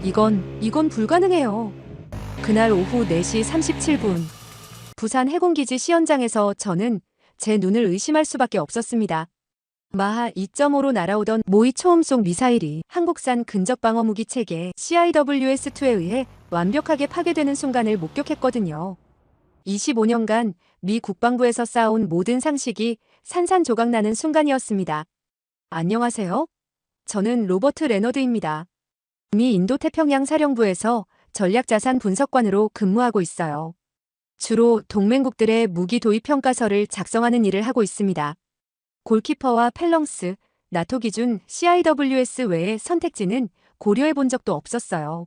이건 불가능해요. 그날 오후 4시 37분. 부산 해군기지 시연장에서 저는 제 눈을 의심할 수밖에 없었습니다. 마하 2.5로 날아오던 모의 초음속 미사일이 한국산 근접방어무기 체계 CIWS-2에 의해 완벽하게 파괴되는 순간을 목격했거든요. 25년간 미 국방부에서 쌓아온 모든 상식이 산산조각나는 순간이었습니다. 안녕하세요. 저는 로버트 레너드입니다. 미 인도태평양 사령부에서 전략자산 분석관으로 근무하고 있어요. 주로 동맹국들의 무기 도입 평가서를 작성하는 일을 하고 있습니다. 골키퍼와 펠렁스, 나토 기준 CIWS 외의 선택지는 고려해 본 적도 없었어요.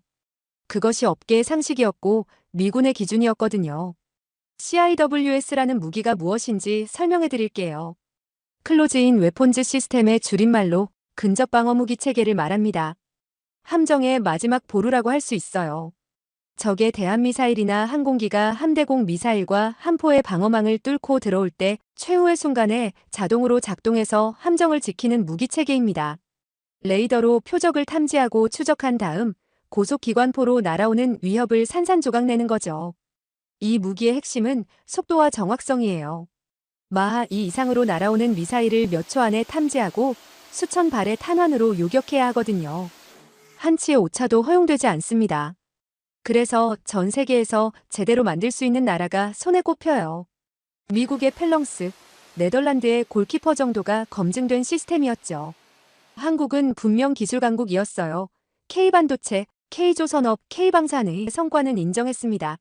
그것이 업계의 상식이었고 미군의 기준이었거든요. CIWS라는 무기가 무엇인지 설명해 드릴게요. 클로즈인 웨폰즈 시스템의 줄임말로 근접방어무기 체계를 말합니다. 함정의 마지막 보루라고 할 수 있어요. 적의 대한미사일이나 항공기가 함대공 미사일과 함포의 방어망을 뚫고 들어올 때 최후의 순간에 자동으로 작동해서 함정을 지키는 무기체계입니다. 레이더로 표적을 탐지하고 추적한 다음 고속기관포로 날아오는 위협을 산산조각내는 거죠. 이 무기의 핵심은 속도와 정확성이에요. 마하 2 이상으로 날아오는 미사일을 몇 초 안에 탐지하고 수천 발의 탄환으로 요격해야 하거든요. 한치의 오차도 허용되지 않습니다. 그래서 전 세계에서 제대로 만들 수 있는 나라가 손에 꼽혀요. 미국의 펠렁스, 네덜란드의 골키퍼 정도가 검증된 시스템이었죠. 한국은 분명 기술 강국이었어요. K반도체, K조선업, K방산의 성과는 인정했습니다.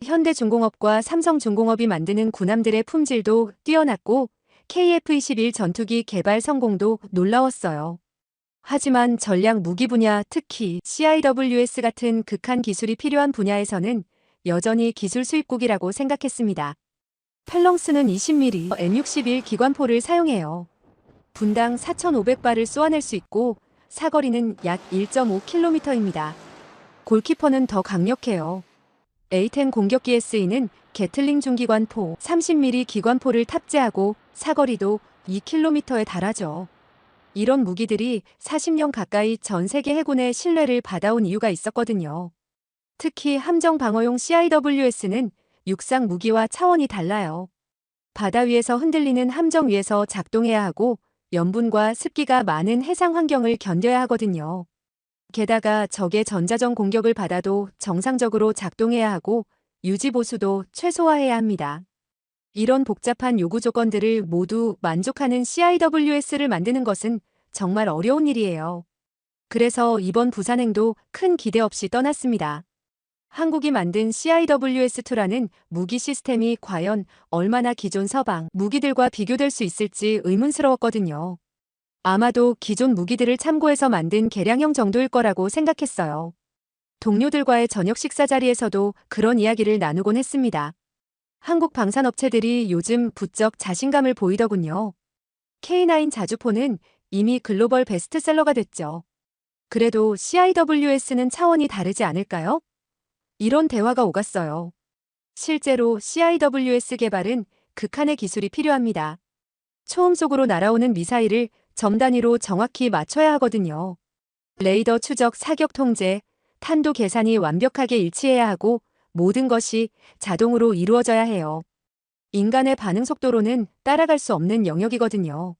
현대중공업과 삼성중공업이 만드는 군함들의 품질도 뛰어났고 KF-21 전투기 개발 성공도 놀라웠어요. 하지만 전략 무기 분야, 특히 CIWS 같은 극한 기술이 필요한 분야에서는 여전히 기술 수입국이라고 생각했습니다. 펠렁스는 20mm M61 기관포를 사용해요. 분당 4,500발을 쏘아낼 수 있고 사거리는 약 1.5km입니다. 골키퍼는 더 강력해요. A-10 공격기에 쓰이는 게틀링 중기관포 30mm 기관포를 탑재하고 사거리도 2km에 달하죠. 이런 무기들이 40년 가까이 전 세계 해군의 신뢰를 받아온 이유가 있었거든요. 특히 함정 방어용 CIWS는 육상 무기와 차원이 달라요. 바다 위에서 흔들리는 함정 위에서 작동해야 하고 염분과 습기가 많은 해상 환경을 견뎌야 하거든요. 게다가 적의 전자전 공격을 받아도 정상적으로 작동해야 하고 유지 보수도 최소화해야 합니다. 이런 복잡한 요구 조건들을 모두 만족하는 CIWS를 만드는 것은 정말 어려운 일이에요. 그래서 이번 부산행도 큰 기대 없이 떠났습니다. 한국이 만든 CIWS-2라는 무기 시스템이 과연 얼마나 기존 서방 무기들과 비교될 수 있을지 의문스러웠거든요. 아마도 기존 무기들을 참고해서 만든 개량형 정도일 거라고 생각했어요. 동료들과의 저녁 식사 자리에서도 그런 이야기를 나누곤 했습니다. 한국 방산업체들이 요즘 부쩍 자신감을 보이더군요. K9 자주포는 이미 글로벌 베스트셀러가 됐죠. 그래도 CIWS는 차원이 다르지 않을까요? 이런 대화가 오갔어요. 실제로 CIWS 개발은 극한의 기술이 필요합니다. 초음속으로 날아오는 미사일을 점 단위로 정확히 맞춰야 하거든요. 레이더 추적, 사격 통제, 탄도 계산이 완벽하게 일치해야 하고 모든 것이 자동으로 이루어져야 해요. 인간의 반응 속도로는 따라갈 수 없는 영역이거든요.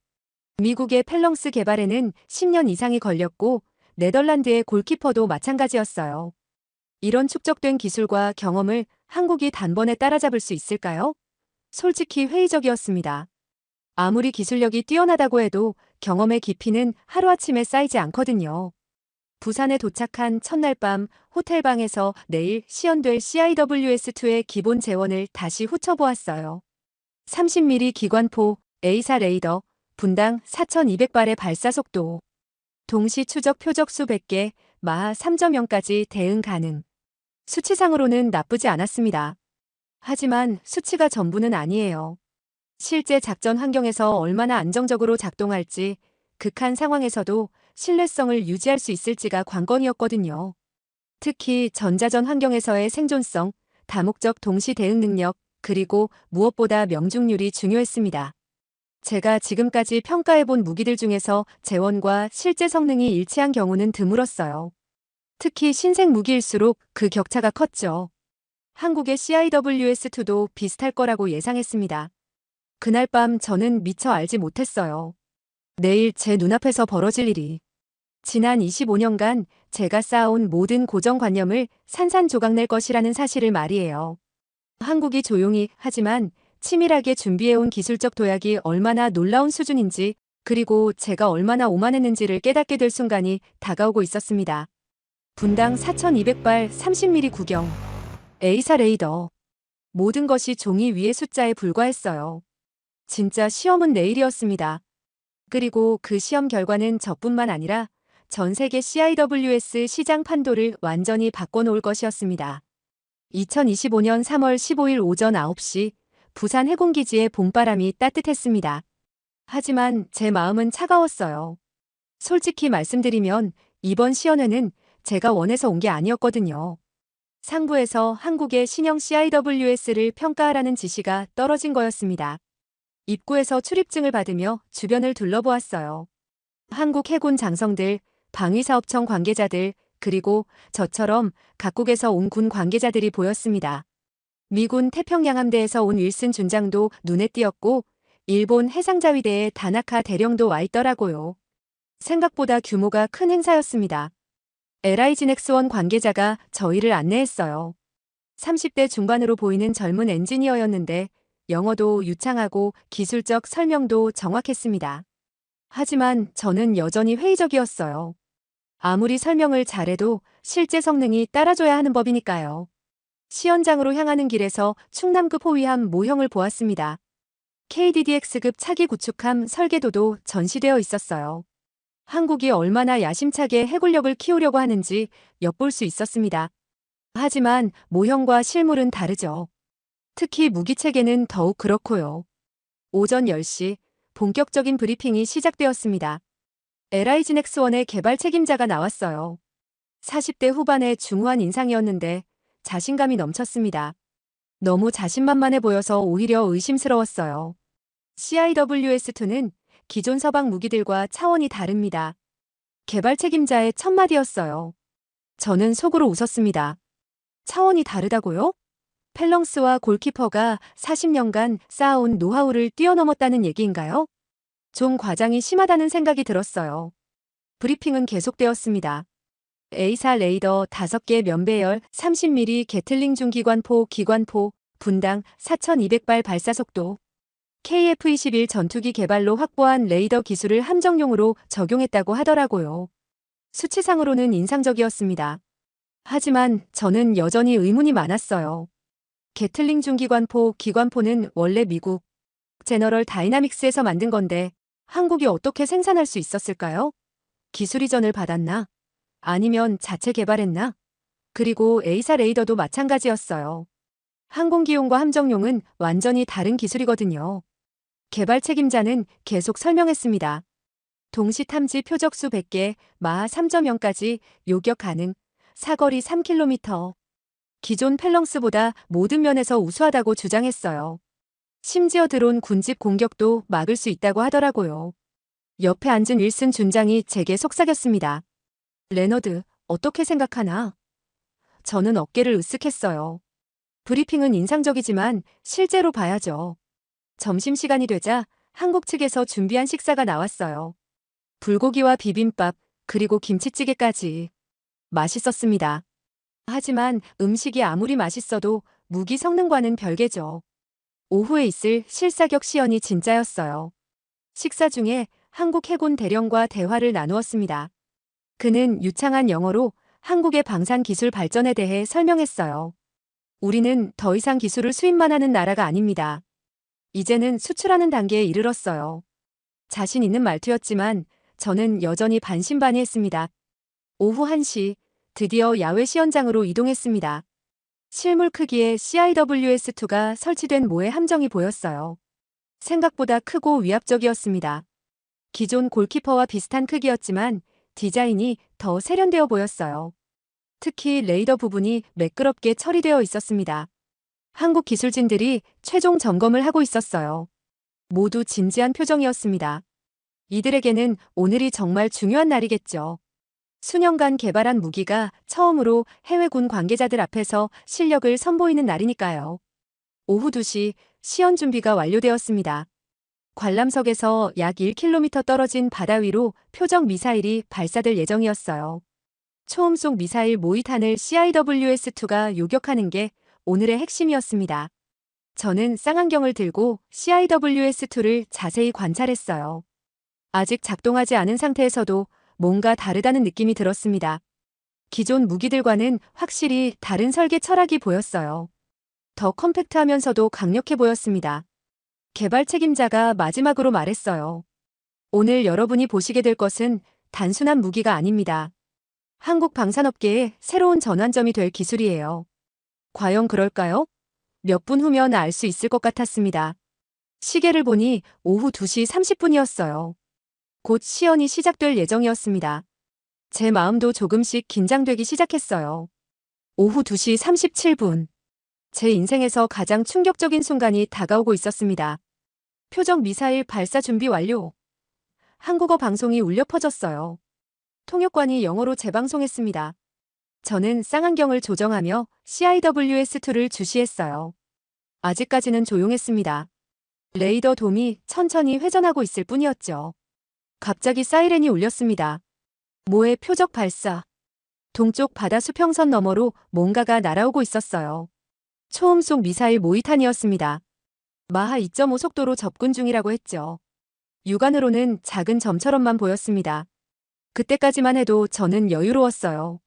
미국의 펠렁스 개발에는 10년 이상이 걸렸고 네덜란드의 골키퍼도 마찬가지였어요. 이런 축적된 기술과 경험을 한국이 단번에 따라잡을 수 있을까요? 솔직히 회의적이었습니다. 아무리 기술력이 뛰어나다고 해도 경험의 깊이는 하루아침에 쌓이지 않거든요. 부산에 도착한 첫날 밤 호텔방에서 내일 시연될 CIWS-2의 기본 재원을 다시 훑어보았어요. 30mm 기관포, A4 레이더, 분당 4,200발의 발사속도, 동시 추적 표적 수백 개, 마하 3.0까지 대응 가능. 수치상으로는 나쁘지 않았습니다. 하지만 수치가 전부는 아니에요. 실제 작전 환경에서 얼마나 안정적으로 작동할지, 극한 상황에서도 신뢰성을 유지할 수 있을지가 관건이었거든요. 특히 전자전 환경에서의 생존성, 다목적 동시 대응 능력, 그리고 무엇보다 명중률이 중요했습니다. 제가 지금까지 평가해본 무기들 중에서 재원과 실제 성능이 일치한 경우는 드물었어요. 특히 신생 무기일수록 그 격차가 컸죠. 한국의 CIWS2도 비슷할 거라고 예상했습니다. 그날 밤 저는 미처 알지 못했어요. 내일 제 눈앞에서 벌어질 일이. 지난 25년간 제가 쌓아온 모든 고정관념을 산산조각낼 것이라는 사실을 말이에요. 한국이 조용히 하지만 치밀하게 준비해온 기술적 도약이 얼마나 놀라운 수준인지, 그리고 제가 얼마나 오만했는지를 깨닫게 될 순간이 다가오고 있었습니다. 분당 4200발 30mm 구경. A사 레이더. 모든 것이 종이 위의 숫자에 불과했어요. 진짜 시험은 내일이었습니다. 그리고 그 시험 결과는 저뿐만 아니라 전 세계 CIWS 시장 판도를 완전히 바꿔놓을 것이었습니다. 2025년 3월 15일 오전 9시 부산 해군기지의 봄바람이 따뜻했습니다. 하지만 제 마음은 차가웠어요. 솔직히 말씀드리면 이번 시연회는 제가 원해서 온 게 아니었거든요. 상부에서 한국의 신형 CIWS를 평가하라는 지시가 떨어진 거였습니다. 입구에서 출입증을 받으며 주변을 둘러보았어요. 한국 해군 장성들, 방위사업청 관계자들, 그리고 저처럼 각국에서 온 군 관계자들이 보였습니다. 미군 태평양함대에서 온 윌슨 준장도 눈에 띄었고, 일본 해상자위대의 다나카 대령도 와 있더라고요. 생각보다 규모가 큰 행사였습니다. LIG넥스원 관계자가 저희를 안내했어요. 30대 중반으로 보이는 젊은 엔지니어였는데 영어도 유창하고 기술적 설명도 정확했습니다. 하지만 저는 여전히 회의적이었어요. 아무리 설명을 잘해도 실제 성능이 따라줘야 하는 법이니까요. 시연장으로 향하는 길에서 충남급 호위함 모형을 보았습니다. KDDX급 차기 구축함 설계도도 전시되어 있었어요. 한국이 얼마나 야심차게 해군력을 키우려고 하는지 엿볼 수 있었습니다. 하지만 모형과 실물은 다르죠. 특히 무기체계는 더욱 그렇고요. 오전 10시 본격적인 브리핑이 시작되었습니다. LIG넥스원의 개발 책임자가 나왔어요. 40대 후반의 중후한 인상이었는데 자신감이 넘쳤습니다. 너무 자신만만해 보여서 오히려 의심스러웠어요. CIWS2는 기존 서방 무기들과 차원이 다릅니다. 개발 책임자의 첫마디였어요. 저는 속으로 웃었습니다. 차원이 다르다고요? 펠렁스와 골키퍼가 40년간 쌓아온 노하우를 뛰어넘었다는 얘기인가요? 좀 과장이 심하다는 생각이 들었어요. 브리핑은 계속되었습니다. A사 레이더 5개 면배열 30mm 게틀링 중기관포 기관포 분당 4200발 발사속도 KF-21 전투기 개발로 확보한 레이더 기술을 함정용으로 적용했다고 하더라고요. 수치상으로는 인상적이었습니다. 하지만 저는 여전히 의문이 많았어요. 게틀링 중기관포 기관포는 원래 미국 제너럴 다이나믹스에서 만든 건데 한국이 어떻게 생산할 수 있었을까요? 기술 이전을 받았나? 아니면 자체 개발했나? 그리고 A사 레이더도 마찬가지였어요. 항공기용과 함정용은 완전히 다른 기술이거든요. 개발 책임자는 계속 설명했습니다. 동시 탐지 표적수 100개, 마하 3.0까지 요격 가능, 사거리 3km. 기존 펠렁스보다 모든 면에서 우수하다고 주장했어요. 심지어 드론 군집 공격도 막을 수 있다고 하더라고요. 옆에 앉은 윌슨 준장이 제게 속삭였습니다. 레너드, 어떻게 생각하나? 저는 어깨를 으쓱했어요. 브리핑은 인상적이지만 실제로 봐야죠. 점심시간이 되자 한국 측에서 준비한 식사가 나왔어요. 불고기와 비빔밥, 그리고 김치찌개까지. 맛있었습니다. 하지만 음식이 아무리 맛있어도 무기 성능과는 별개죠. 오후에 있을 실사격 시연이 진짜였어요. 식사 중에 한국 해군 대령과 대화를 나누었습니다. 그는 유창한 영어로 한국의 방산 기술 발전에 대해 설명했어요. 우리는 더 이상 기술을 수입만 하는 나라가 아닙니다. 이제는 수출하는 단계에 이르렀어요. 자신 있는 말투였지만 저는 여전히 반신반의했습니다. 오후 1시 드디어 야외 시연장으로 이동했습니다. 실물 크기의 CIWS2가 설치된 모의 함정이 보였어요. 생각보다 크고 위압적이었습니다. 기존 골키퍼와 비슷한 크기였지만 디자인이 더 세련되어 보였어요. 특히 레이더 부분이 매끄럽게 처리되어 있었습니다. 한국 기술진들이 최종 점검을 하고 있었어요. 모두 진지한 표정이었습니다. 이들에게는 오늘이 정말 중요한 날이겠죠. 수년간 개발한 무기가 처음으로 해외 군 관계자들 앞에서 실력을 선보이는 날이니까요. 오후 2시 시연 준비가 완료되었습니다. 관람석에서 약 1km 떨어진 바다 위로 표적 미사일이 발사될 예정이었어요. 초음속 미사일 모이탄을 CIWS-2가 요격하는 게 오늘의 핵심이었습니다. 저는 쌍안경을 들고 CIWS-2를 자세히 관찰했어요. 아직 작동하지 않은 상태에서도 뭔가 다르다는 느낌이 들었습니다. 기존 무기들과는 확실히 다른 설계 철학이 보였어요. 더 컴팩트하면서도 강력해 보였습니다. 개발 책임자가 마지막으로 말했어요. 오늘 여러분이 보시게 될 것은 단순한 무기가 아닙니다. 한국 방산업계의 새로운 전환점이 될 기술이에요. 과연 그럴까요? 몇 분 후면 알 수 있을 것 같았습니다. 시계를 보니 오후 2시 30분이었어요. 곧 시연이 시작될 예정이었습니다. 제 마음도 조금씩 긴장되기 시작했어요. 오후 2시 37분. 제 인생에서 가장 충격적인 순간이 다가오고 있었습니다. 표적 미사일 발사 준비 완료. 한국어 방송이 울려 퍼졌어요. 통역관이 영어로 재방송했습니다. 저는 쌍안경을 조정하며 CIWS-2를 주시했어요. 아직까지는 조용했습니다. 레이더 돔이 천천히 회전하고 있을 뿐이었죠. 갑자기 사이렌이 울렸습니다. 모의 표적 발사. 동쪽 바다 수평선 너머로 뭔가가 날아오고 있었어요. 초음속 미사일 모이탄이었습니다. 마하 2.5 속도로 접근 중이라고 했죠. 육안으로는 작은 점처럼만 보였습니다. 그때까지만 해도 저는 여유로웠어요.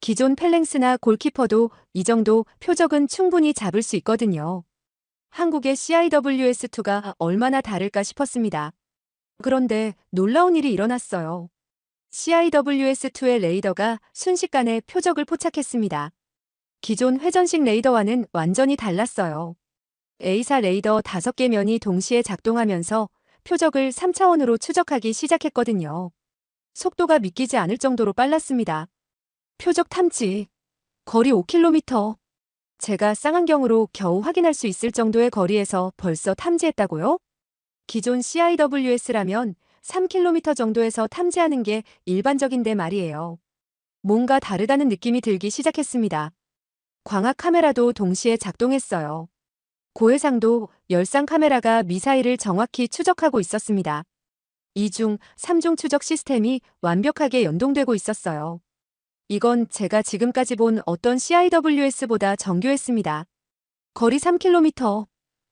기존 펠랭스나 골키퍼도 이 정도 표적은 충분히 잡을 수 있거든요. 한국의 CIWS-2가 얼마나 다를까 싶었습니다. 그런데 놀라운 일이 일어났어요. CIWS-2의 레이더가 순식간에 표적을 포착했습니다. 기존 회전식 레이더와는 완전히 달랐어요. A사 레이더 5개 면이 동시에 작동하면서 표적을 3차원으로 추적하기 시작했거든요. 속도가 믿기지 않을 정도로 빨랐습니다. 표적 탐지. 거리 5km. 제가 쌍안경으로 겨우 확인할 수 있을 정도의 거리에서 벌써 탐지했다고요? 기존 CIWS라면 3km 정도에서 탐지하는 게 일반적인데 말이에요. 뭔가 다르다는 느낌이 들기 시작했습니다. 광학 카메라도 동시에 작동했어요. 고해상도 열상 카메라가 미사일을 정확히 추적하고 있었습니다. 2중, 3중 추적 시스템이 완벽하게 연동되고 있었어요. 이건 제가 지금까지 본 어떤 CIWS보다 정교했습니다. 거리 3km.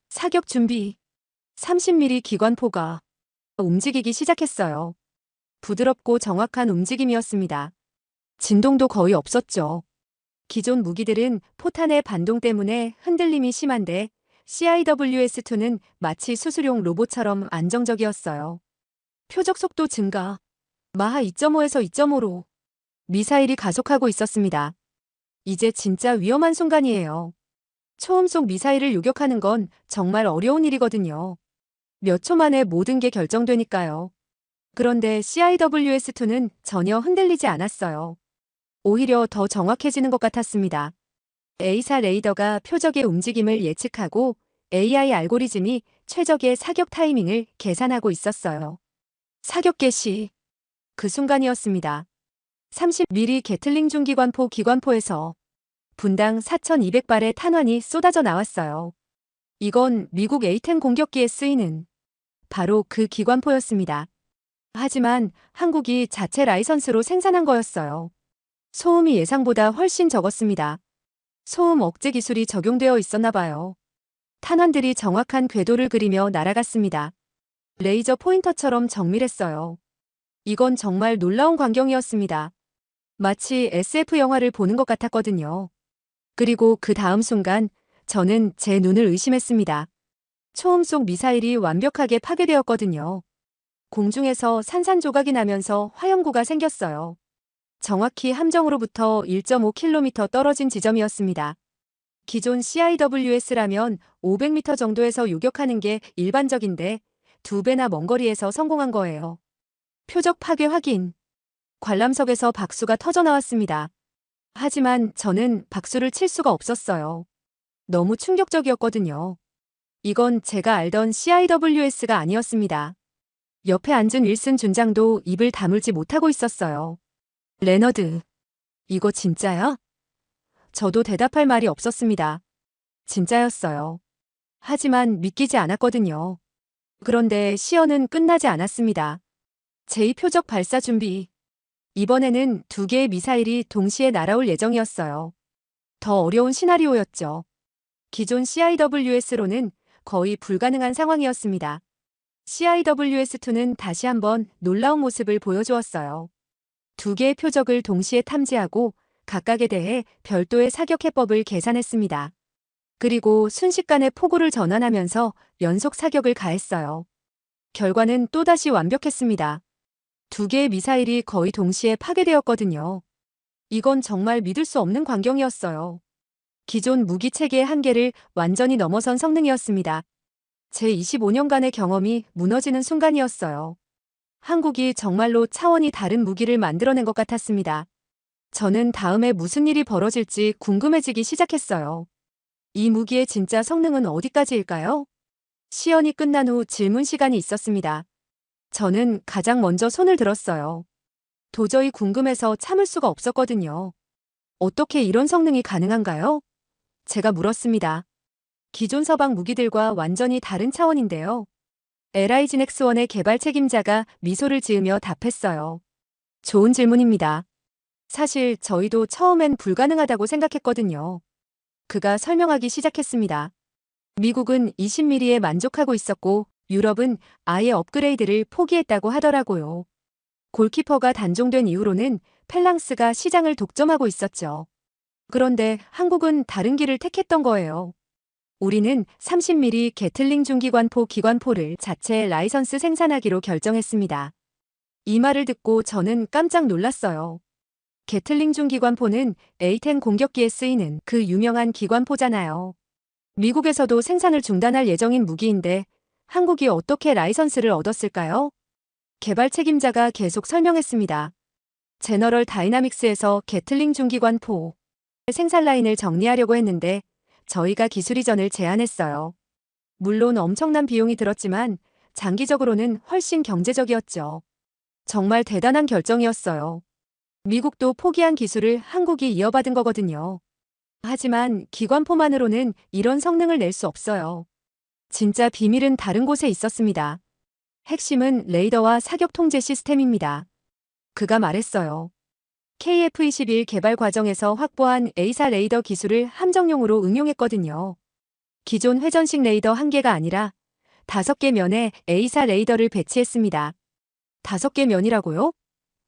사격 준비. 30mm 기관포가 움직이기 시작했어요. 부드럽고 정확한 움직임이었습니다. 진동도 거의 없었죠. 기존 무기들은 포탄의 반동 때문에 흔들림이 심한데 CIWS-2는 마치 수술용 로봇처럼 안정적이었어요. 표적 속도 증가. 마하 2.5에서 2.5로 미사일이 가속하고 있었습니다. 이제 진짜 위험한 순간이에요. 초음속 미사일을 요격하는 건 정말 어려운 일이거든요. 몇 초 만에 모든 게 결정되니까요. 그런데 CIWS-2는 전혀 흔들리지 않았어요. 오히려 더 정확해지는 것 같았습니다. A사 레이더가 표적의 움직임을 예측하고 AI 알고리즘이 최적의 사격 타이밍을 계산하고 있었어요. 사격 개시. 그 순간이었습니다. 30mm 게틀링 중기관포 기관포에서 분당 4,200발의 탄환이 쏟아져 나왔어요. 이건 미국 A-10 공격기에 쓰이는 바로 그 기관포였습니다. 하지만 한국이 자체 라이선스로 생산한 거였어요. 소음이 예상보다 훨씬 적었습니다. 소음 억제 기술이 적용되어 있었나 봐요. 탄환들이 정확한 궤도를 그리며 날아갔습니다. 레이저 포인터처럼 정밀했어요. 이건 정말 놀라운 광경이었습니다. 마치 SF 영화를 보는 것 같았거든요. 그리고 그 다음 순간 저는 제 눈을 의심했습니다. 초음속 미사일이 완벽하게 파괴되었거든요. 공중에서 산산조각이 나면서 화염구가 생겼어요. 정확히 함정으로부터 1.5km 떨어진 지점이었습니다. 기존 CIWS라면 500m 정도에서 요격하는 게 일반적인데 2배나 먼 거리에서 성공한 거예요. 표적 파괴 확인. 관람석에서 박수가 터져 나왔습니다. 하지만 저는 박수를 칠 수가 없었어요. 너무 충격적이었거든요. 이건 제가 알던 CIWS가 아니었습니다. 옆에 앉은 윌슨 준장도 입을 다물지 못하고 있었어요. 레너드, 이거 진짜야? 저도 대답할 말이 없었습니다. 진짜였어요. 하지만 믿기지 않았거든요. 그런데 시연은 끝나지 않았습니다. 제2표적 발사 준비. 이번에는 2개의 미사일이 동시에 날아올 예정이었어요. 더 어려운 시나리오였죠. 기존 CIWS로는 거의 불가능한 상황이었습니다. CIWS2는 다시 한번 놀라운 모습을 보여주었어요. 2개의 표적을 동시에 탐지하고 각각에 대해 별도의 사격 해법을 계산했습니다. 그리고 순식간에 포구를 전환하면서 연속 사격을 가했어요. 결과는 또다시 완벽했습니다. 2개의 미사일이 거의 동시에 파괴되었거든요. 이건 정말 믿을 수 없는 광경이었어요. 기존 무기 체계의 한계를 완전히 넘어선 성능이었습니다. 제 25년간의 경험이 무너지는 순간이었어요. 한국이 정말로 차원이 다른 무기를 만들어낸 것 같았습니다. 저는 다음에 무슨 일이 벌어질지 궁금해지기 시작했어요. 이 무기의 진짜 성능은 어디까지일까요? 시연이 끝난 후 질문 시간이 있었습니다. 저는 가장 먼저 손을 들었어요. 도저히 궁금해서 참을 수가 없었거든요. 어떻게 이런 성능이 가능한가요? 제가 물었습니다. 기존 서방 무기들과 완전히 다른 차원인데요. LIGN-X1의 개발 책임자가 미소를 지으며 답했어요. 좋은 질문입니다. 사실 저희도 처음엔 불가능하다고 생각했거든요. 그가 설명하기 시작했습니다. 미국은 20mm에 만족하고 있었고 유럽은 아예 업그레이드를 포기했다고 하더라고요. 골키퍼가 단종된 이후로는 펠랑스가 시장을 독점하고 있었죠. 그런데 한국은 다른 길을 택했던 거예요. 우리는 30mm 게틀링 중기관포 기관포를 자체 라이선스 생산하기로 결정했습니다. 이 말을 듣고 저는 깜짝 놀랐어요. 게틀링 중기관포는 A-10 공격기에 쓰이는 그 유명한 기관포잖아요. 미국에서도 생산을 중단할 예정인 무기인데 한국이 어떻게 라이선스를 얻었을까요? 개발 책임자가 계속 설명했습니다. 제너럴 다이나믹스에서 게틀링 중기관포 생산 라인을 정리하려고 했는데 저희가 기술 이전을 제안했어요. 물론 엄청난 비용이 들었지만 장기적으로는 훨씬 경제적이었죠. 정말 대단한 결정이었어요. 미국도 포기한 기술을 한국이 이어받은 거거든요. 하지만 기관포만으로는 이런 성능을 낼 수 없어요. 진짜 비밀은 다른 곳에 있었습니다. 핵심은 레이더와 사격 통제 시스템입니다. 그가 말했어요. KF-21 개발 과정에서 확보한 A사 레이더 기술을 함정용으로 응용했거든요. 기존 회전식 레이더 1개가 아니라 5개 면에 A사 레이더를 배치했습니다. 5개 면이라고요?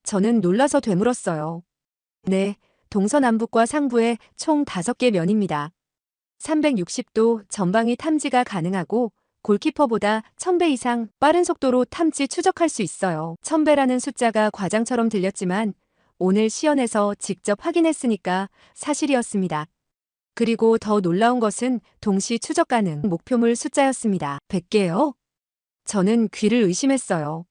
저는 놀라서 되물었어요. 네, 동서남북과 상부에 총 5개 면입니다. 360도 전방위 탐지가 가능하고 골키퍼보다 1000배 이상 빠른 속도로 탐지 추적할 수 있어요. 1000배라는 숫자가 과장처럼 들렸지만 오늘 시연에서 직접 확인했으니까 사실이었습니다. 그리고 더 놀라운 것은 동시 추적 가능 목표물 숫자였습니다. 100개요? 저는 귀를 의심했어요.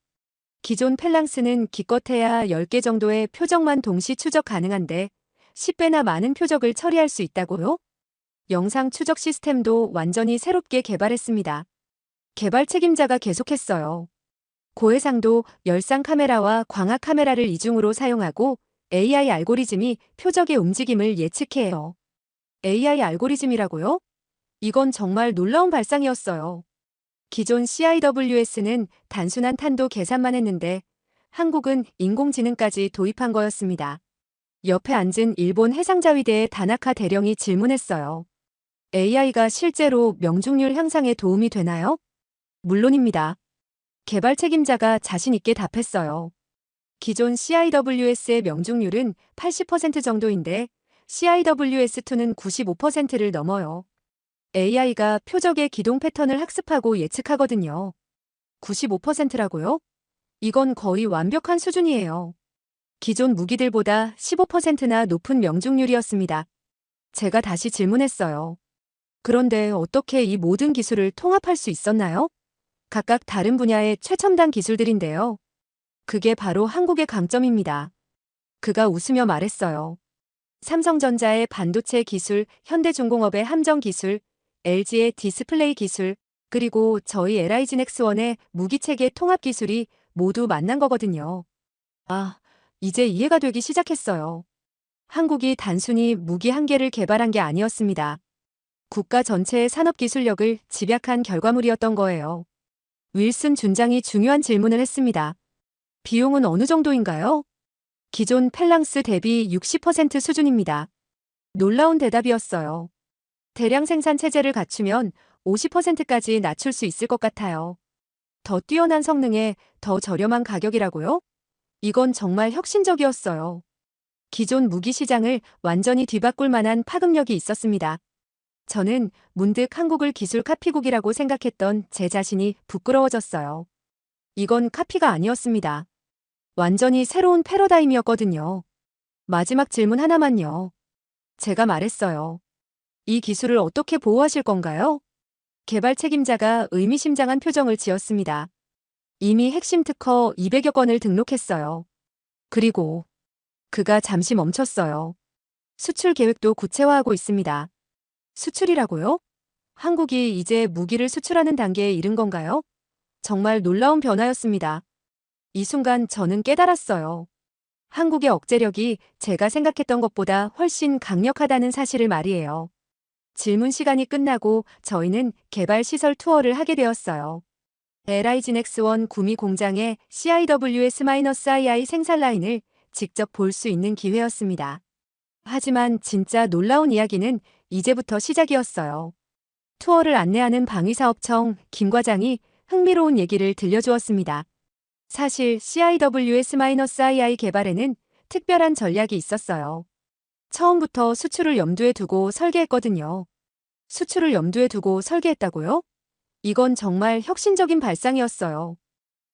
기존 펠랑스는 기껏해야 10개 정도의 표적만 동시 추적 가능한데 10배나 많은 표적을 처리할 수 있다고요? 영상 추적 시스템도 완전히 새롭게 개발했습니다. 개발 책임자가 계속했어요. 고해상도 열상 카메라와 광학 카메라를 이중으로 사용하고 AI 알고리즘이 표적의 움직임을 예측해요. AI 알고리즘이라고요? 이건 정말 놀라운 발상이었어요. 기존 CIWS는 단순한 탄도 계산만 했는데 한국은 인공지능까지 도입한 거였습니다. 옆에 앉은 일본 해상자위대의 다나카 대령이 질문했어요. AI가 실제로 명중률 향상에 도움이 되나요? 물론입니다. 개발 책임자가 자신 있게 답했어요. 기존 CIWS의 명중률은 80% 정도인데 CIWS2는 95%를 넘어요. AI가 표적의 기동 패턴을 학습하고 예측하거든요. 95%라고요? 이건 거의 완벽한 수준이에요. 기존 무기들보다 15%나 높은 명중률이었습니다. 제가 다시 질문했어요. 그런데 어떻게 이 모든 기술을 통합할 수 있었나요? 각각 다른 분야의 최첨단 기술들인데요. 그게 바로 한국의 강점입니다. 그가 웃으며 말했어요. 삼성전자의 반도체 기술, 현대중공업의 함정 기술, LG의 디스플레이 기술, 그리고 저희 LIGN-X1의 무기체계 통합 기술이 모두 만난 거거든요. 아, 이제 이해가 되기 시작했어요. 한국이 단순히 무기 한 개를 개발한 게 아니었습니다. 국가 전체의 산업 기술력을 집약한 결과물이었던 거예요. 윌슨 준장이 중요한 질문을 했습니다. 비용은 어느 정도인가요? 기존 펠랑스 대비 60% 수준입니다. 놀라운 대답이었어요. 대량 생산 체제를 갖추면 50%까지 낮출 수 있을 것 같아요. 더 뛰어난 성능에 더 저렴한 가격이라고요? 이건 정말 혁신적이었어요. 기존 무기 시장을 완전히 뒤바꿀 만한 파급력이 있었습니다. 저는 문득 한국을 기술 카피국이라고 생각했던 제 자신이 부끄러워졌어요. 이건 카피가 아니었습니다. 완전히 새로운 패러다임이었거든요. 마지막 질문 하나만요. 제가 말했어요. 이 기술을 어떻게 보호하실 건가요? 개발 책임자가 의미심장한 표정을 지었습니다. 이미 핵심 특허 200여 건을 등록했어요. 그리고 그가 잠시 멈췄어요. 수출 계획도 구체화하고 있습니다. 수출이라고요? 한국이 이제 무기를 수출하는 단계에 이른 건가요? 정말 놀라운 변화였습니다. 이 순간 저는 깨달았어요. 한국의 억제력이 제가 생각했던 것보다 훨씬 강력하다는 사실을 말이에요. 질문 시간이 끝나고 저희는 개발 시설 투어를 하게 되었어요. LIGNX1 구미 공장의 CIWS-II 생산 라인을 직접 볼 수 있는 기회였습니다. 하지만 진짜 놀라운 이야기는 이제부터 시작이었어요. 투어를 안내하는 방위사업청 김 과장이 흥미로운 얘기를 들려주었습니다. 사실 CIWS-II 개발에는 특별한 전략이 있었어요. 처음부터 수출을 염두에 두고 설계했거든요. 수출을 염두에 두고 설계했다고요? 이건 정말 혁신적인 발상이었어요.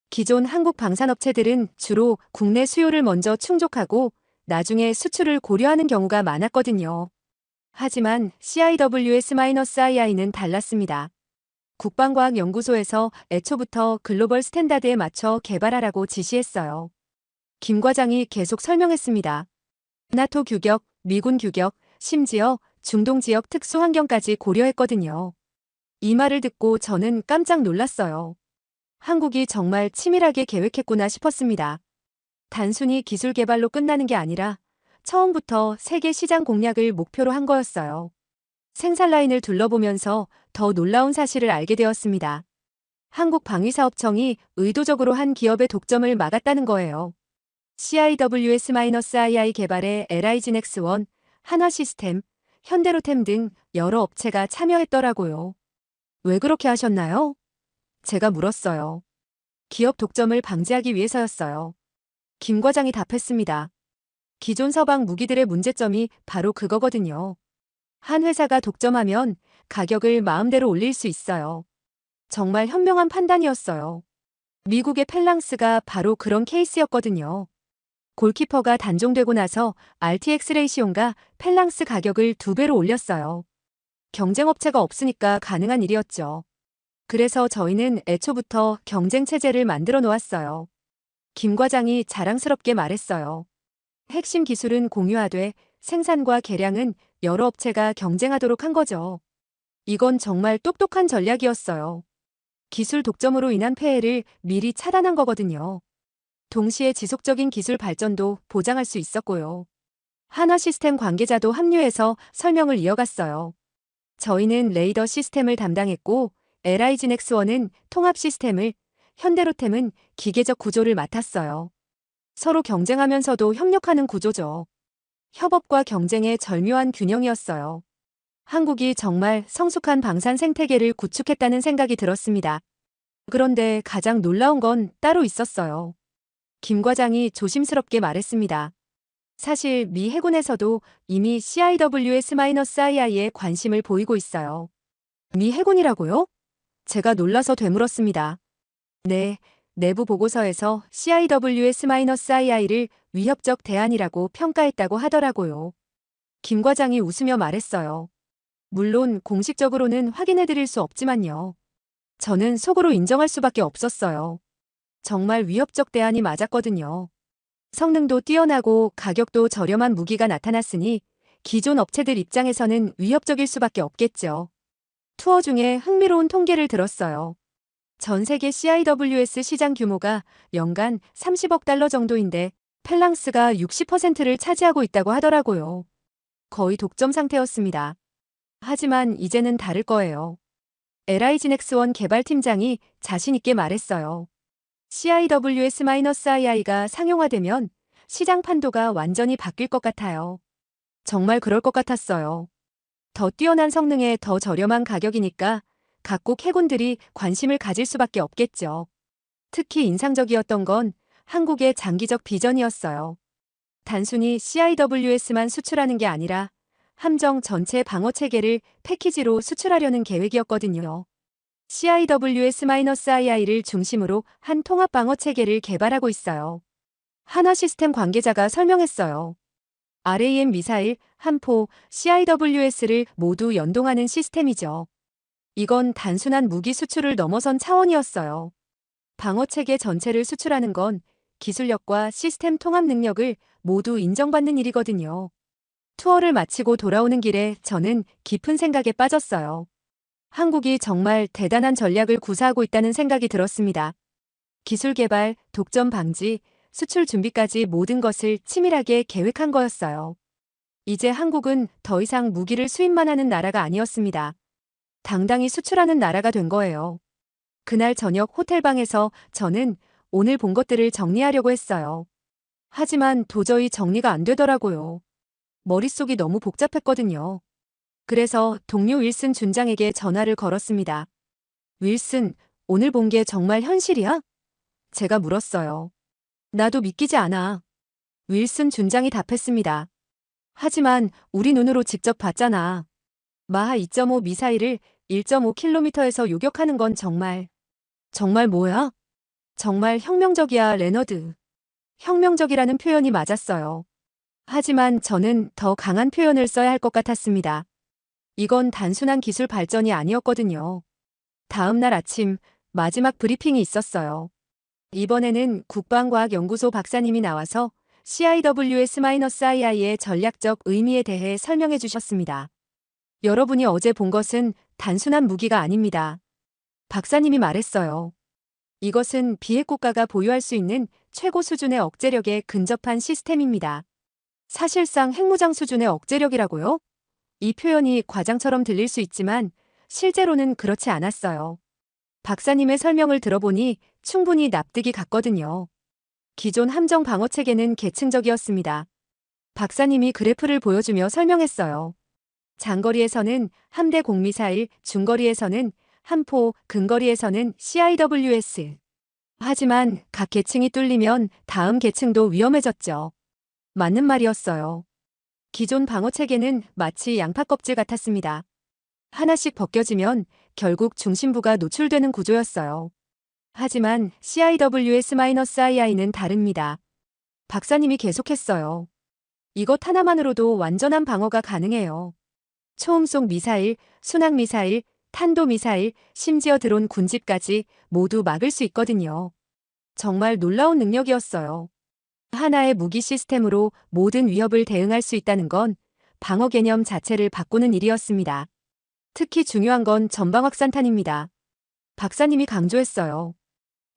기존 한국 방산업체들은 주로 국내 수요를 먼저 충족하고 나중에 수출을 고려하는 경우가 많았거든요. 하지만 CIWS-II는 달랐습니다. 국방과학연구소에서 애초부터 글로벌 스탠다드에 맞춰 개발하라고 지시했어요. 김 과장이 계속 설명했습니다. 나토 규격, 미군 규격, 심지어 중동 지역 특수 환경까지 고려했거든요. 이 말을 듣고 저는 깜짝 놀랐어요. 한국이 정말 치밀하게 계획했구나 싶었습니다. 단순히 기술 개발로 끝나는 게 아니라 처음부터 세계 시장 공략을 목표로 한 거였어요. 생산 라인을 둘러보면서 더 놀라운 사실을 알게 되었습니다. 한국 방위사업청이 의도적으로 한 기업의 독점을 막았다는 거예요. CIWS-II 개발에 LIGNX1, 한화시스템, 현대로템 등 여러 업체가 참여했더라고요. 왜 그렇게 하셨나요? 제가 물었어요. 기업 독점을 방지하기 위해서였어요. 김 과장이 답했습니다. 기존 서방 무기들의 문제점이 바로 그거거든요. 한 회사가 독점하면 가격을 마음대로 올릴 수 있어요. 정말 현명한 판단이었어요. 미국의 펠랑스가 바로 그런 케이스였거든요. 골키퍼가 단종되고 나서 RTX 레이시온과 펠랑스 가격을 2배로 올렸어요. 경쟁업체가 없으니까 가능한 일이었죠. 그래서 저희는 애초부터 경쟁 체제를 만들어 놓았어요. 김 과장이 자랑스럽게 말했어요. 핵심 기술은 공유하되 생산과 개량은 여러 업체가 경쟁하도록 한 거죠. 이건 정말 똑똑한 전략이었어요. 기술 독점으로 인한 폐해를 미리 차단한 거거든요. 동시에 지속적인 기술 발전도 보장할 수 있었고요. 한화 시스템 관계자도 합류해서 설명을 이어갔어요. 저희는 레이더 시스템을 담당했고 LIGNX1은 통합 시스템을, 현대로템은 기계적 구조를 맡았어요. 서로 경쟁하면서도 협력하는 구조죠. 협업과 경쟁의 절묘한 균형이었어요. 한국이 정말 성숙한 방산 생태계를 구축했다는 생각이 들었습니다. 그런데 가장 놀라운 건 따로 있었어요. 김 과장이 조심스럽게 말했습니다. 사실 미 해군에서도 이미 CIWS-II에 관심을 보이고 있어요. 미 해군이라고요? 제가 놀라서 되물었습니다. 네, 내부 보고서에서 CIWS-II를 위협적 대안이라고 평가했다고 하더라고요. 김 과장이 웃으며 말했어요. 물론 공식적으로는 확인해드릴 수 없지만요. 저는 속으로 인정할 수밖에 없었어요. 정말 위협적 대안이 맞았거든요. 성능도 뛰어나고 가격도 저렴한 무기가 나타났으니 기존 업체들 입장에서는 위협적일 수밖에 없겠죠. 투어 중에 흥미로운 통계를 들었어요. 전 세계 CIWS 시장 규모가 연간 30억 달러 정도인데 펠랑스가 60%를 차지하고 있다고 하더라고요. 거의 독점 상태였습니다. 하지만 이제는 다를 거예요. LIG넥스원 개발팀장이 자신있게 말했어요. CIWS-II가 상용화되면 시장 판도가 완전히 바뀔 것 같아요. 정말 그럴 것 같았어요. 더 뛰어난 성능에 더 저렴한 가격이니까 각국 해군들이 관심을 가질 수밖에 없겠죠. 특히 인상적이었던 건 한국의 장기적 비전이었어요. 단순히 CIWS만 수출하는 게 아니라 함정 전체 방어 체계를 패키지로 수출하려는 계획이었거든요. CIWS-II를 중심으로 한 통합 방어 체계를 개발하고 있어요. 한화 시스템 관계자가 설명했어요. RAM 미사일, 함포, CIWS를 모두 연동하는 시스템이죠. 이건 단순한 무기 수출을 넘어선 차원이었어요. 방어체계 전체를 수출하는 건 기술력과 시스템 통합 능력을 모두 인정받는 일이거든요. 투어를 마치고 돌아오는 길에 저는 깊은 생각에 빠졌어요. 한국이 정말 대단한 전략을 구사하고 있다는 생각이 들었습니다. 기술 개발, 독점 방지, 수출 준비까지 모든 것을 치밀하게 계획한 거였어요. 이제 한국은 더 이상 무기를 수입만 하는 나라가 아니었습니다. 당당히 수출하는 나라가 된 거예요. 그날 저녁 호텔방에서 저는 오늘 본 것들을 정리하려고 했어요. 하지만 도저히 정리가 안 되더라고요. 머릿속이 너무 복잡했거든요. 그래서 동료 윌슨 준장에게 전화를 걸었습니다. 윌슨, 오늘 본 게 정말 현실이야? 제가 물었어요. 나도 믿기지 않아. 윌슨 준장이 답했습니다. 하지만 우리 눈으로 직접 봤잖아. 마하 2.5 미사일을 1.5km에서 요격하는 건 정말 뭐야? 정말 혁명적이야, 레너드. 혁명적이라는 표현이 맞았어요. 하지만 저는 더 강한 표현을 써야 할 것 같았습니다. 이건 단순한 기술 발전이 아니었거든요. 다음 날 아침 마지막 브리핑이 있었어요. 이번에는 국방과학연구소 박사님이 나와서 CIWS-II의 전략적 의미에 대해 설명해 주셨습니다. 여러분이 어제 본 것은 단순한 무기가 아닙니다. 박사님이 말했어요. 이것은 비핵 국가가 보유할 수 있는 최고 수준의 억제력에 근접한 시스템입니다. 사실상 핵무장 수준의 억제력이라고요? 이 표현이 과장처럼 들릴 수 있지만 실제로는 그렇지 않았어요. 박사님의 설명을 들어보니 충분히 납득이 갔거든요. 기존 함정 방어 체계는 계층적이었습니다. 박사님이 그래프를 보여주며 설명했어요. 장거리에서는 함대 공미사일, 중거리에서는 함포, 근거리에서는 CIWS. 하지만 각 계층이 뚫리면 다음 계층도 위험해졌죠. 맞는 말이었어요. 기존 방어 체계는 마치 양파 껍질 같았습니다. 하나씩 벗겨지면 결국 중심부가 노출되는 구조였어요. 하지만 CIWS-II는 다릅니다. 박사님이 계속했어요. 이것 하나만으로도 완전한 방어가 가능해요. 초음속 미사일, 순항 미사일, 탄도 미사일, 심지어 드론 군집까지 모두 막을 수 있거든요. 정말 놀라운 능력이었어요. 하나의 무기 시스템으로 모든 위협을 대응할 수 있다는 건 방어 개념 자체를 바꾸는 일이었습니다. 특히 중요한 건 전방 확산탄입니다. 박사님이 강조했어요.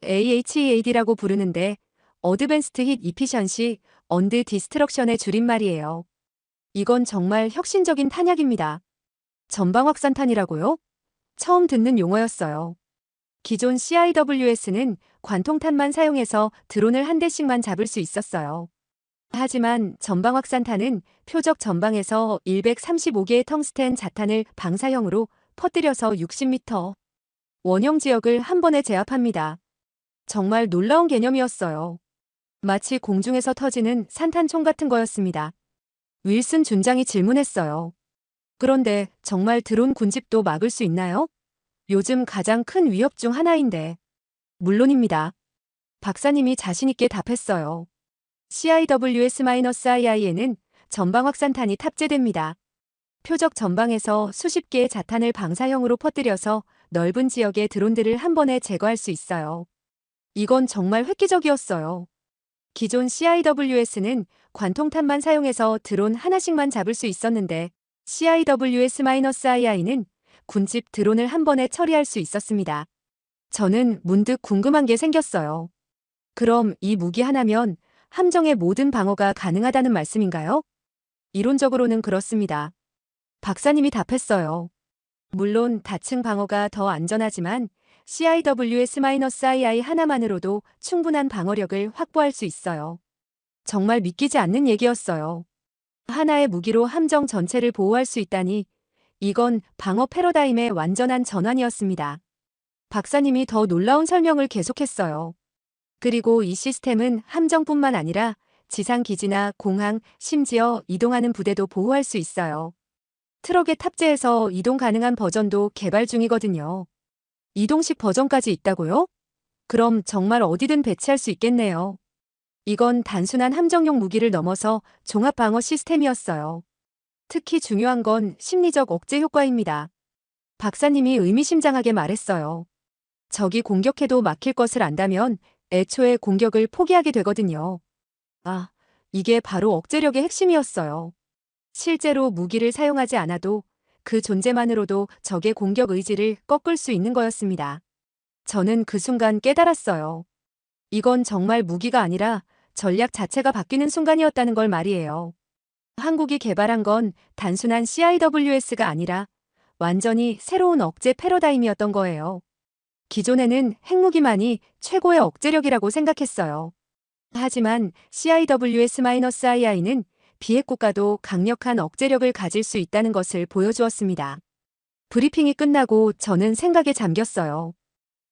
AHEAD라고 부르는데 어드밴스드 힛 이피션시 언드 디스트럭션의 줄임말이에요. 이건 정말 혁신적인 탄약입니다. 전방 확산탄이라고요? 처음 듣는 용어였어요. 기존 CIWS는 관통탄만 사용해서 드론을 한 대씩만 잡을 수 있었어요. 하지만 전방 확산탄은 표적 전방에서 135개의 텅스텐 자탄을 방사형으로 퍼뜨려서 60m 원형 지역을 한 번에 제압합니다. 정말 놀라운 개념이었어요. 마치 공중에서 터지는 산탄총 같은 거였습니다. 윌슨 준장이 질문했어요. 그런데 정말 드론 군집도 막을 수 있나요? 요즘 가장 큰 위협 중 하나인데. 물론입니다. 박사님이 자신있게 답했어요. CIWS-II에는 전방 확산탄이 탑재됩니다. 표적 전방에서 수십 개의 자탄을 방사형으로 퍼뜨려서 넓은 지역의 드론들을 한 번에 제거할 수 있어요. 이건 정말 획기적이었어요. 기존 CIWS는 관통탄만 사용해서 드론 하나씩만 잡을 수 있었는데 CIWS-II는 군집 드론을 한 번에 처리할 수 있었습니다. 저는 문득 궁금한 게 생겼어요. 그럼 이 무기 하나면 함정의 모든 방어가 가능하다는 말씀인가요? 이론적으로는 그렇습니다. 박사님이 답했어요. 물론 다층 방어가 더 안전하지만 CIWS-II 하나만으로도 충분한 방어력을 확보할 수 있어요. 정말 믿기지 않는 얘기였어요. 하나의 무기로 함정 전체를 보호할 수 있다니 이건 방어 패러다임의 완전한 전환이었습니다. 박사님이 더 놀라운 설명을 계속했어요. 그리고 이 시스템은 함정뿐만 아니라 지상기지나 공항, 심지어 이동하는 부대도 보호할 수 있어요. 트럭에 탑재해서 이동 가능한 버전도 개발 중이거든요. 이동식 버전까지 있다고요? 그럼 정말 어디든 배치할 수 있겠네요. 이건 단순한 함정용 무기를 넘어서 종합 방어 시스템이었어요. 특히 중요한 건 심리적 억제 효과입니다. 박사님이 의미심장하게 말했어요. 적이 공격해도 막힐 것을 안다면 애초에 공격을 포기하게 되거든요. 아, 이게 바로 억제력의 핵심이었어요. 실제로 무기를 사용하지 않아도 그 존재만으로도 적의 공격 의지를 꺾을 수 있는 거였습니다. 저는 그 순간 깨달았어요. 이건 정말 무기가 아니라 전략 자체가 바뀌는 순간이었다는 걸 말이에요. 한국이 개발한 건 단순한 CIWS가 아니라 완전히 새로운 억제 패러다임이었던 거예요. 기존에는 핵무기만이 최고의 억제력이라고 생각했어요. 하지만 CIWS-II는 비핵국가도 강력한 억제력을 가질 수 있다는 것을 보여주었습니다. 브리핑이 끝나고 저는 생각에 잠겼어요.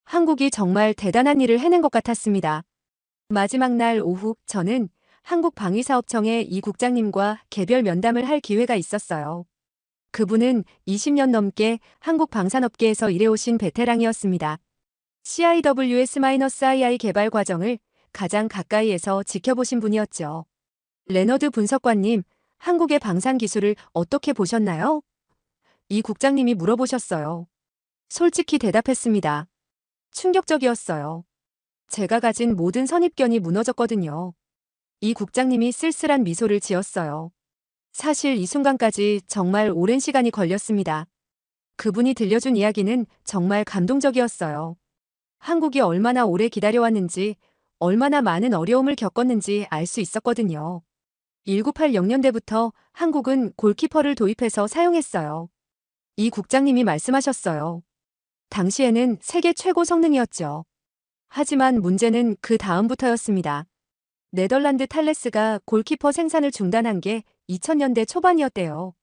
한국이 정말 대단한 일을 해낸 것 같았습니다. 마지막 날 오후 저는 한국방위사업청의 이 국장님과 개별 면담을 할 기회가 있었어요. 그분은 20년 넘게 한국 방산업계에서 일해오신 베테랑이었습니다. CIWS-II 개발 과정을 가장 가까이에서 지켜보신 분이었죠. 레너드 분석관님, 한국의 방산 기술을 어떻게 보셨나요? 이 국장님이 물어보셨어요. 솔직히 대답했습니다. 충격적이었어요. 제가 가진 모든 선입견이 무너졌거든요. 이 국장님이 쓸쓸한 미소를 지었어요. 사실 이 순간까지 정말 오랜 시간이 걸렸습니다. 그분이 들려준 이야기는 정말 감동적이었어요. 한국이 얼마나 오래 기다려왔는지, 얼마나 많은 어려움을 겪었는지 알 수 있었거든요. 1980년대부터 한국은 골키퍼를 도입해서 사용했어요. 이 국장님이 말씀하셨어요. 당시에는 세계 최고 성능이었죠. 하지만 문제는 그 다음부터였습니다. 네덜란드 탈레스가 골키퍼 생산을 중단한 게 2000년대 초반이었대요.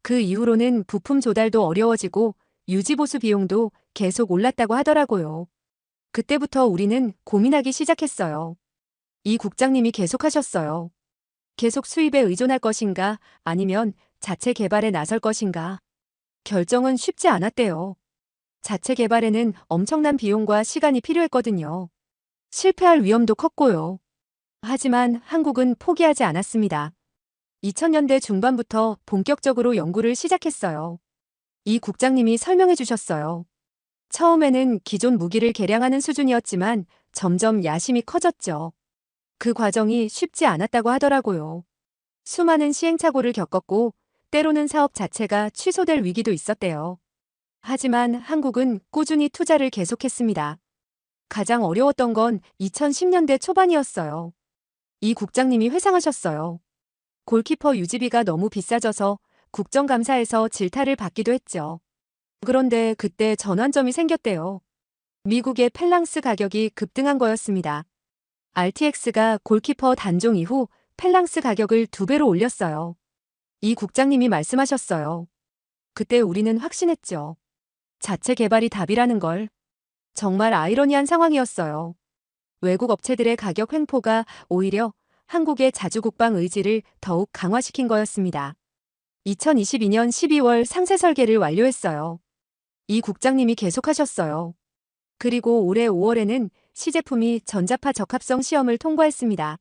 그 이후로는 부품 조달도 어려워지고 유지보수 비용도 계속 올랐다고 하더라고요. 그때부터 우리는 고민하기 시작했어요. 이 국장님이 계속하셨어요. 계속 수입에 의존할 것인가 아니면 자체 개발에 나설 것인가. 결정은 쉽지 않았대요. 자체 개발에는 엄청난 비용과 시간이 필요했거든요. 실패할 위험도 컸고요. 하지만 한국은 포기하지 않았습니다. 2000년대 중반부터 본격적으로 연구를 시작했어요. 이 국장님이 설명해 주셨어요. 처음에는 기존 무기를 개량하는 수준이었지만 점점 야심이 커졌죠. 그 과정이 쉽지 않았다고 하더라고요. 수많은 시행착오를 겪었고 때로는 사업 자체가 취소될 위기도 있었대요. 하지만 한국은 꾸준히 투자를 계속했습니다. 가장 어려웠던 건 2010년대 초반이었어요. 이 국장님이 회상하셨어요. 골키퍼 유지비가 너무 비싸져서 국정감사에서 질타를 받기도 했죠. 그런데 그때 전환점이 생겼대요. 미국의 펠랑스 가격이 급등한 거였습니다. RTX가 골키퍼 단종 이후 펠랑스 가격을 2배로 올렸어요. 이 국장님이 말씀하셨어요. 그때 우리는 확신했죠. 자체 개발이 답이라는 걸. 정말 아이러니한 상황이었어요. 외국 업체들의 가격 횡포가 오히려 한국의 자주국방 의지를 더욱 강화시킨 거였습니다. 2022년 12월 상세 설계를 완료했어요. 이 국장님이 계속하셨어요. 그리고 올해 5월에는 시제품이 전자파 적합성 시험을 통과했습니다.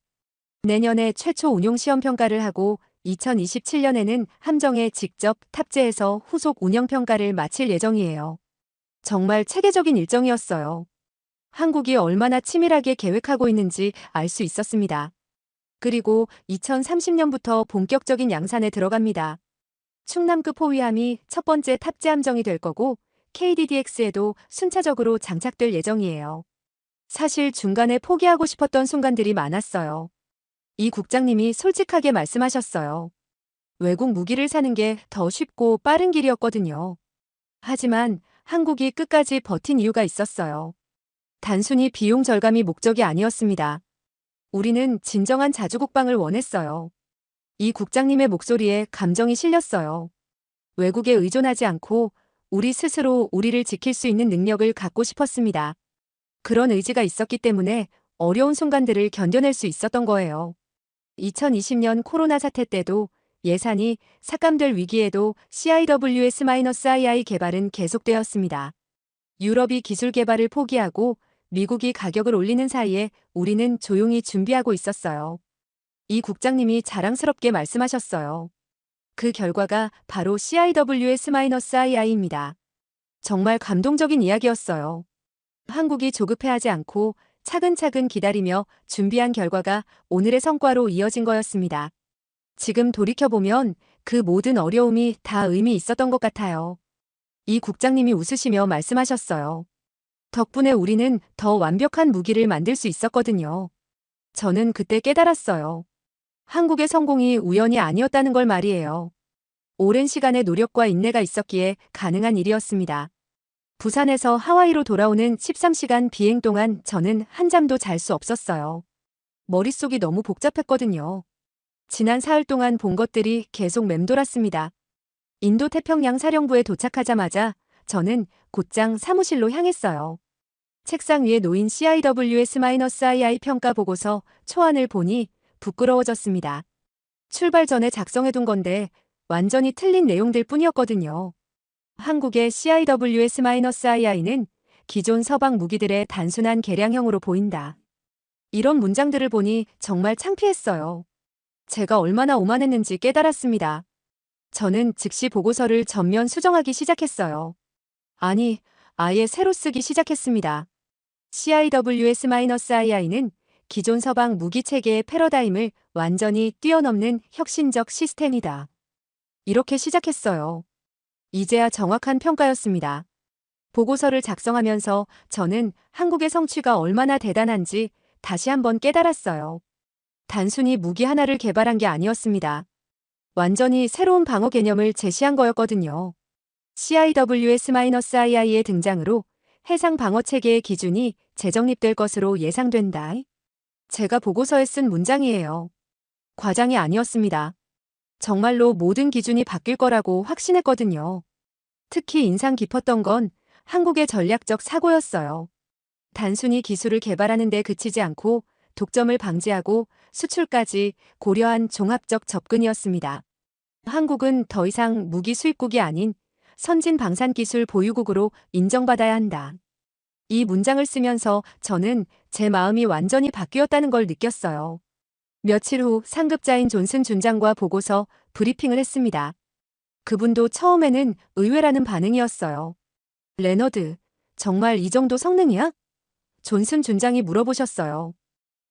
내년에 최초 운용 시험 평가를 하고 2027년에는 함정에 직접 탑재해서 후속 운영 평가를 마칠 예정이에요. 정말 체계적인 일정이었어요. 한국이 얼마나 치밀하게 계획하고 있는지 알 수 있었습니다. 그리고 2030년부터 본격적인 양산에 들어갑니다. 충남급 호위함이 첫 번째 탑재 함정이 될 거고 KDDX에도 순차적으로 장착될 예정이에요. 사실 중간에 포기하고 싶었던 순간들이 많았어요. 이 국장님이 솔직하게 말씀하셨어요. 외국 무기를 사는 게 더 쉽고 빠른 길이었거든요. 하지만 한국이 끝까지 버틴 이유가 있었어요. 단순히 비용 절감이 목적이 아니었습니다. 우리는 진정한 자주국방을 원했어요. 이 국장님의 목소리에 감정이 실렸어요. 외국에 의존하지 않고 우리 스스로 우리를 지킬 수 있는 능력을 갖고 싶었습니다. 그런 의지가 있었기 때문에 어려운 순간들을 견뎌낼 수 있었던 거예요. 2020년 코로나 사태 때도 예산이 삭감될 위기에도 CIWS-II 개발은 계속되었습니다. 유럽이 기술 개발을 포기하고 미국이 가격을 올리는 사이에 우리는 조용히 준비하고 있었어요. 이 국장님이 자랑스럽게 말씀하셨어요. 그 결과가 바로 CIWS-II입니다. 정말 감동적인 이야기였어요. 한국이 조급해하지 않고 차근차근 기다리며 준비한 결과가 오늘의 성과로 이어진 거였습니다. 지금 돌이켜보면 그 모든 어려움이 다 의미 있었던 것 같아요. 이 국장님이 웃으시며 말씀하셨어요. 덕분에 우리는 더 완벽한 무기를 만들 수 있었거든요. 저는 그때 깨달았어요. 한국의 성공이 우연이 아니었다는 걸 말이에요. 오랜 시간의 노력과 인내가 있었기에 가능한 일이었습니다. 부산에서 하와이로 돌아오는 13시간 비행 동안 저는 한잠도 잘 수 없었어요. 머릿속이 너무 복잡했거든요. 지난 사흘 동안 본 것들이 계속 맴돌았습니다. 인도 태평양 사령부에 도착하자마자 저는 곧장 사무실로 향했어요. 책상 위에 놓인 CIWS-II 평가 보고서 초안을 보니 부끄러워졌습니다. 출발 전에 작성해둔 건데 완전히 틀린 내용들 뿐이었거든요. 한국의 CIWS-II는 기존 서방 무기들의 단순한 개량형으로 보인다. 이런 문장들을 보니 정말 창피했어요. 제가 얼마나 오만했는지 깨달았습니다. 저는 즉시 보고서를 전면 수정하기 시작했어요. 아니, 아예 새로 쓰기 시작했습니다. CIWS-II는 기존 서방 무기 체계의 패러다임을 완전히 뛰어넘는 혁신적 시스템이다. 이렇게 시작했어요. 이제야 정확한 평가였습니다. 보고서를 작성하면서 저는 한국의 성취가 얼마나 대단한지 다시 한번 깨달았어요. 단순히 무기 하나를 개발한 게 아니었습니다. 완전히 새로운 방어 개념을 제시한 거였거든요. CIWS-II의 등장으로 해상 방어 체계의 기준이 재정립될 것으로 예상된다. 제가 보고서에 쓴 문장이에요. 과장이 아니었습니다. 정말로 모든 기준이 바뀔 거라고 확신했거든요. 특히 인상 깊었던 건 한국의 전략적 사고였어요. 단순히 기술을 개발하는 데 그치지 않고 독점을 방지하고 수출까지 고려한 종합적 접근이었습니다. 한국은 더 이상 무기 수입국이 아닌 선진 방산기술 보유국으로 인정받아야 한다. 이 문장을 쓰면서 저는 제 마음이 완전히 바뀌었다는 걸 느꼈어요. 며칠 후 상급자인 존슨 준장과 보고서 브리핑을 했습니다. 그분도 처음에는 의외라는 반응이었어요. 레너드, 정말 이 정도 성능이야? 존슨 준장이 물어보셨어요.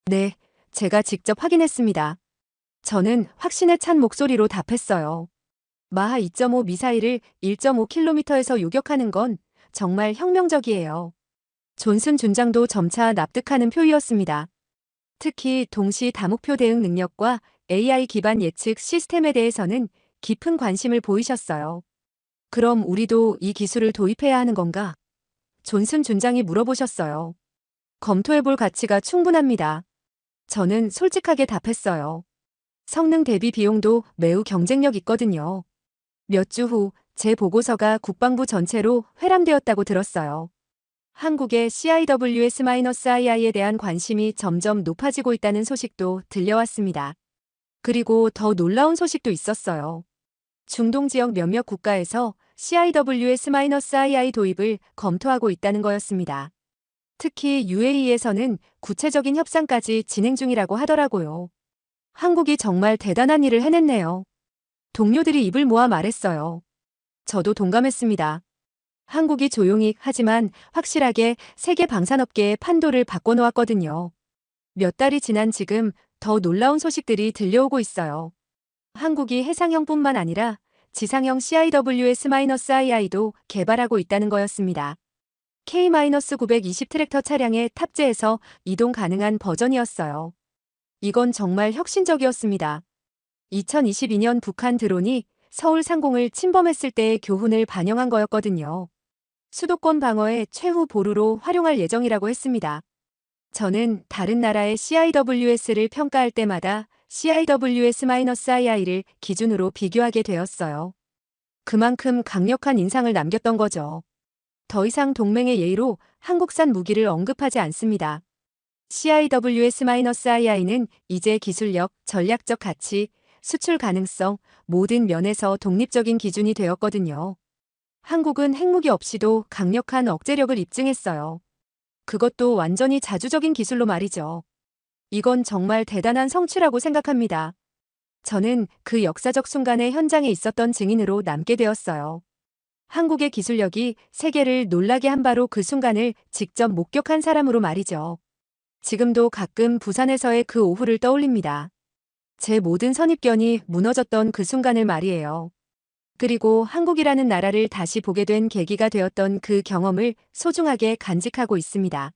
네, 제가 직접 확인했습니다. 저는 확신에 찬 목소리로 답했어요. 마하 2.5 미사일을 1.5km에서 요격하는 건 정말 혁명적이에요. 존슨 준장도 점차 납득하는 표이었습니다. 특히 동시 다목표 대응 능력과 AI 기반 예측 시스템에 대해서는 깊은 관심을 보이셨어요. 그럼 우리도 이 기술을 도입해야 하는 건가? 존슨 준장이 물어보셨어요. 검토해볼 가치가 충분합니다. 저는 솔직하게 답했어요. 성능 대비 비용도 매우 경쟁력 있거든요. 몇 주 후 제 보고서가 국방부 전체로 회람되었다고 들었어요. 한국의 CIWS-II에 대한 관심이 점점 높아지고 있다는 소식도 들려왔습니다. 그리고 더 놀라운 소식도 있었어요. 중동 지역 몇몇 국가에서 CIWS-II 도입을 검토하고 있다는 거였습니다. 특히 UAE에서는 구체적인 협상까지 진행 중이라고 하더라고요. 한국이 정말 대단한 일을 해냈네요. 동료들이 입을 모아 말했어요. 저도 동감했습니다. 한국이 조용히 하지만 확실하게 세계 방산업계의 판도를 바꿔놓았거든요. 몇 달이 지난 지금 더 놀라운 소식들이 들려오고 있어요. 한국이 해상형뿐만 아니라 지상형 CIWS-II도 개발하고 있다는 거였습니다. K-920 트랙터 차량에 탑재해서 이동 가능한 버전이었어요. 이건 정말 혁신적이었습니다. 2022년 북한 드론이 서울 상공을 침범했을 때의 교훈을 반영한 거였거든요. 수도권 방어에 최후 보루로 활용할 예정이라고 했습니다. 저는 다른 나라의 CIWS를 평가할 때마다 CIWS-II를 기준으로 비교하게 되었어요. 그만큼 강력한 인상을 남겼던 거죠. 더 이상 동맹의 예의로 한국산 무기를 언급하지 않습니다. CIWS-II는 이제 기술력, 전략적 가치, 수출 가능성, 모든 면에서 독립적인 기준이 되었거든요. 한국은 핵무기 없이도 강력한 억제력을 입증했어요. 그것도 완전히 자주적인 기술로 말이죠. 이건 정말 대단한 성취라고 생각합니다. 저는 그 역사적 순간의 현장에 있었던 증인으로 남게 되었어요. 한국의 기술력이 세계를 놀라게 한 바로 그 순간을 직접 목격한 사람으로 말이죠. 지금도 가끔 부산에서의 그 오후를 떠올립니다. 제 모든 선입견이 무너졌던 그 순간을 말이에요. 그리고 한국이라는 나라를 다시 보게 된 계기가 되었던 그 경험을 소중하게 간직하고 있습니다.